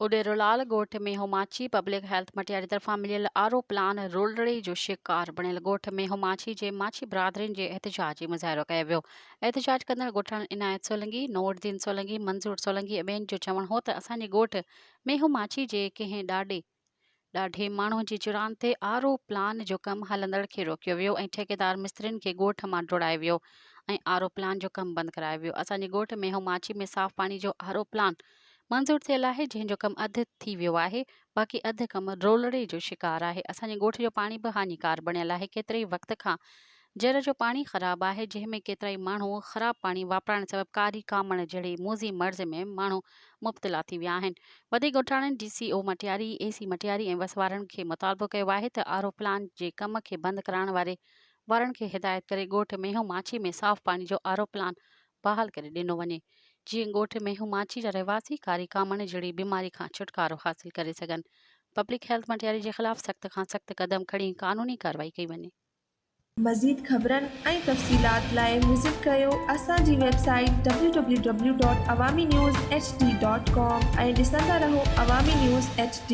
उडेरोलाल ॻोठ में होमाची public health Matiari तरफ़ां मिलियल आरो प्लान रोलड़े जो शिकार बणियल ॻोठ में होमाची जे माछी बिरादरियुनि जे एहतजाजी मुज़ाहिरो कयो वियो। एहतजाज कंदड़ ॻोठाणन इनायत सोलंकी, नूरुद्दीन सोलंकी, मंज़ूर सोलंकी ऐं ॿियनि जो चवणु हो त असांजे ॻोठ में होमाची जे कंहिं ॾाढे माण्हुनि जी चुरान ते आरो प्लान जो कमु हलंदड़ खे रोकियो वियो ऐं ठेकेदार मिस्त्रियुनि खे ॻोठ मां डोड़ाए वियो ऐं आरो प्लान जो कमु बंदि करायो वियो। असांजे ॻोठ में होमाची में साफ़ पाणी जो आरो प्लान मंज़ूर थियल आहे, जंहिंजो कमु अधु थी वियो आहे। बाक़ी अधु कमु रोलड़े जो शिकार आहे। असांजे ॻोठ जो पाणी बि हानिकार बणियल आहे। केतिरे ई वक़्त खां जर जो पाणी ख़राबु आहे, जंहिंमें केतिरा ई माण्हू ख़राबु पाणी वापराइण सबबि कारी कामण जहिड़ी मूज़ी मर्ज़ में माण्हू मुब्तला थी विया आहिनि। वधीक ॻोठाणनि DCO मटियारी, AC मटियारी ऐं वसवारनि खे मुतालबो कयो आहे त आरो प्लान जे कम खे बंदि कराइण वारनि खे हिदायत करे ॻोठ में माछी में साफ़ पाणी जो आरो प्लान बहाल करे ॾिनो वञे, जीअं ॻोठ में माछी जा रहवासी कारी कामण जहिड़ी बीमारी खां छुटकारो हासिल करे सघनि। पब्लिक हेल्थ मटियारी जे ख़िलाफ़ सख़्त खां सख़्त क़दम खणी क़ानूनी कार्रवाई कई वञे। मज़ीद ख़बरनि ऐं तफ़सीलात लाइ विज़िट कयो असांजी वेबसाइट www.awamiNewsHD.com ऐं ॾिसंदा रहो अवामी न्यूज़ HD।